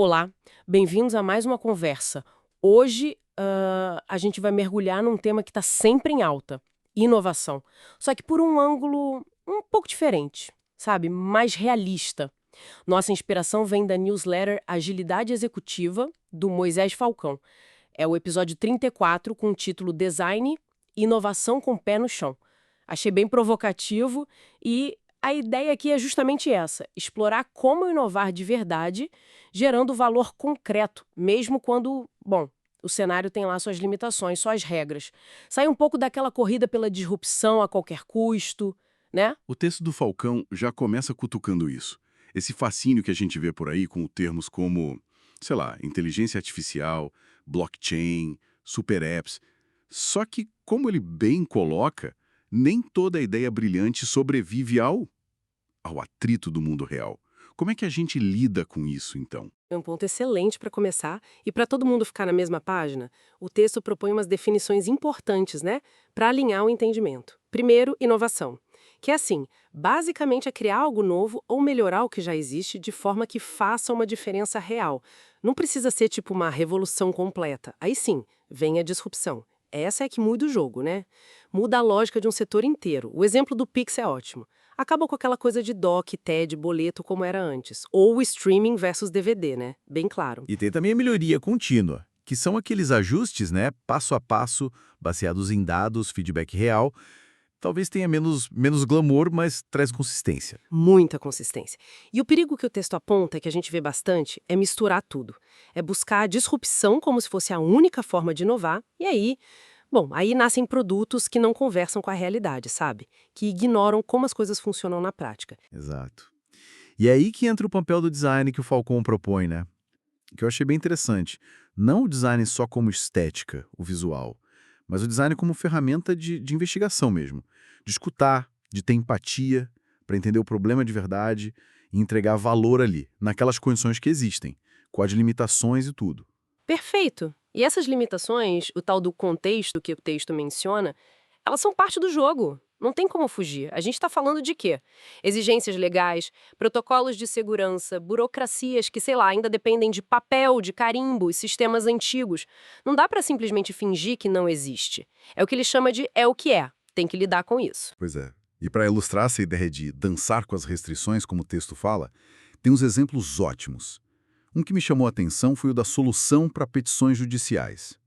Olá, bem-vindos a mais uma conversa. Hoje, a gente vai mergulhar num tema que está sempre em alta: inovação. Só que por um ângulo um pouco diferente, sabe? Mais realista. Nossa inspiração vem da newsletter Agilidade Executiva, do Moisés Falcão. É o episódio 34, com o título Design e Inovação com Pé no Chão. Achei bem provocativo e a ideia aqui é justamente essa: explorar como inovar de verdade, gerando valor concreto, mesmo quando, bom, o cenário tem lá suas limitações, suas regras. Sai um pouco daquela corrida pela disrupção a qualquer custo, né? O texto do Falcão já começa cutucando isso. Esse fascínio que a gente vê por aí com termos como, sei lá, inteligência artificial, blockchain, super apps. Só que, como ele bem coloca, nem toda ideia brilhante sobrevive ao atrito do mundo real. Como é que a gente lida com isso, então? É um ponto excelente para começar e para todo mundo ficar na mesma página. O texto propõe umas definições importantes, né, para alinhar o entendimento. Primeiro, inovação, que é assim, basicamente é criar algo novo ou melhorar o que já existe de forma que faça uma diferença real. Não precisa ser tipo uma revolução completa. Aí sim, vem a disrupção. Essa é que muda o jogo, né? Muda a lógica de um setor inteiro. O exemplo do Pix é ótimo. Acaba com aquela coisa de doc, TED, boleto como era antes. Ou o streaming versus DVD, né? Bem claro. E tem também a melhoria contínua, que são aqueles ajustes, né, passo a passo, baseados em dados, feedback real. Talvez tenha menos glamour, mas traz consistência. Muita consistência. E o perigo que o texto aponta, que a gente vê bastante, é misturar tudo. É buscar a disrupção como se fosse a única forma de inovar, e aí, bom, aí nascem produtos que não conversam com a realidade, sabe? Que ignoram como as coisas funcionam na prática. Exato. E é aí que entra o papel do design que o Falcon propõe, né? Que eu achei bem interessante. Não o design só como estética, o visual, mas o design como ferramenta de investigação mesmo. De escutar, de ter empatia, para entender o problema de verdade e entregar valor ali, naquelas condições que existem, com as limitações e tudo. Perfeito! E essas limitações, o tal do contexto que o texto menciona, elas são parte do jogo. Não tem como fugir. A gente está falando de quê? Exigências legais, protocolos de segurança, burocracias que, sei lá, ainda dependem de papel, de carimbo e sistemas antigos. Não dá para simplesmente fingir que não existe. É o que ele chama de é o que é. Tem que lidar com isso. Pois é. E para ilustrar essa ideia de dançar com as restrições, como o texto fala, tem uns exemplos ótimos. Um que me chamou a atenção foi o da solução para petições judiciais.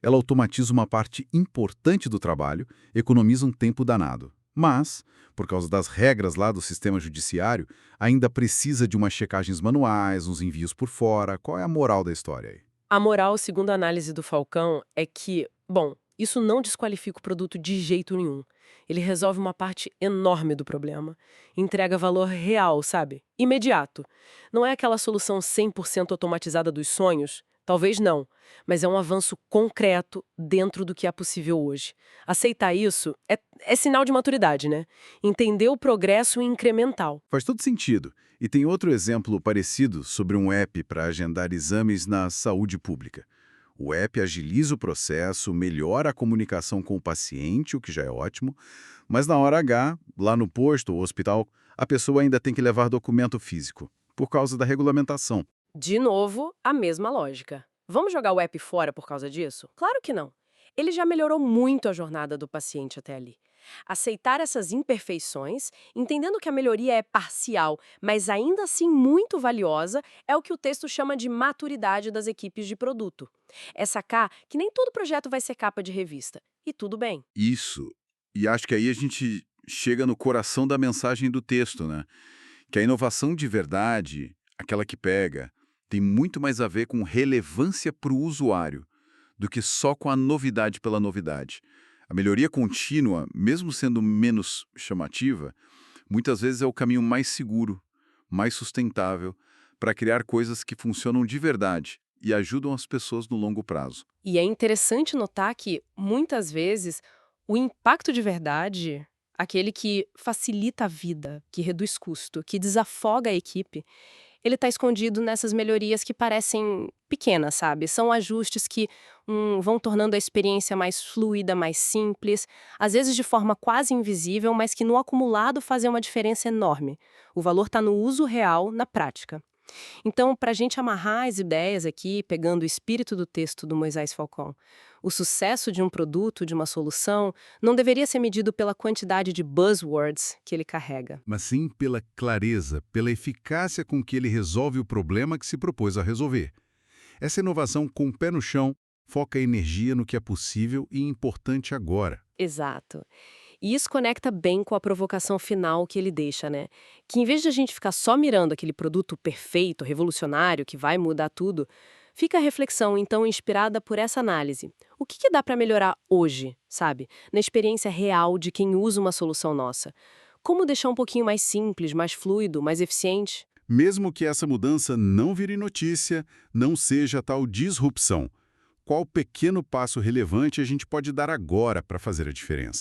Ela automatiza uma parte importante do trabalho, economiza um tempo danado. Mas, por causa das regras lá do sistema judiciário, ainda precisa de umas checagens manuais, uns envios por fora. Qual é a moral da história aí? A moral, segundo a análise do Falcão, é que, bom, isso não desqualifica o produto de jeito nenhum. Ele resolve uma parte enorme do problema. Entrega valor real, sabe? Imediato. Não é aquela solução 100% automatizada dos sonhos? Talvez não, mas é um avanço concreto dentro do que é possível hoje. Aceitar isso é sinal de maturidade, né? Entender o progresso incremental. Faz todo sentido. E tem outro exemplo parecido sobre um app para agendar exames na saúde pública. O app agiliza o processo, melhora a comunicação com o paciente, o que já é ótimo, mas na hora H, lá no posto ou hospital, a pessoa ainda tem que levar documento físico, por causa da regulamentação. De novo, a mesma lógica. Vamos jogar o app fora por causa disso? Claro que não. Ele já melhorou muito a jornada do paciente até ali. Aceitar essas imperfeições, entendendo que a melhoria é parcial, mas ainda assim muito valiosa, é o que o texto chama de maturidade das equipes de produto. É sacar que nem todo projeto vai ser capa de revista. E tudo bem. Isso. E acho que aí a gente chega no coração da mensagem do texto, né? Que a inovação de verdade, aquela que pega, tem muito mais a ver com relevância para o usuário do que só com a novidade pela novidade. A melhoria contínua, mesmo sendo menos chamativa, muitas vezes é o caminho mais seguro, mais sustentável, para criar coisas que funcionam de verdade e ajudam as pessoas no longo prazo. E é interessante notar que, muitas vezes, o impacto de verdade, aquele que facilita a vida, que reduz custo, que desafoga a equipe, ele está escondido nessas melhorias que parecem pequenas, sabe? São ajustes que vão tornando a experiência mais fluida, mais simples, às vezes de forma quase invisível, mas que no acumulado fazem uma diferença enorme. O valor está no uso real, na prática. Então, para a gente amarrar as ideias aqui, pegando o espírito do texto do Moisés Falcão, o sucesso de um produto, de uma solução, não deveria ser medido pela quantidade de buzzwords que ele carrega. Mas sim pela clareza, pela eficácia com que ele resolve o problema que se propôs a resolver. Essa inovação com o pé no chão foca a energia no que é possível e importante agora. Exato. E isso conecta bem com a provocação final que ele deixa, né? Que em vez de a gente ficar só mirando aquele produto perfeito, revolucionário, que vai mudar tudo, fica a reflexão, então, inspirada por essa análise. O que dá para melhorar hoje, sabe? Na experiência real de quem usa uma solução nossa? Como deixar um pouquinho mais simples, mais fluido, mais eficiente? Mesmo que essa mudança não vire notícia, não seja tal disrupção, qual pequeno passo relevante a gente pode dar agora para fazer a diferença?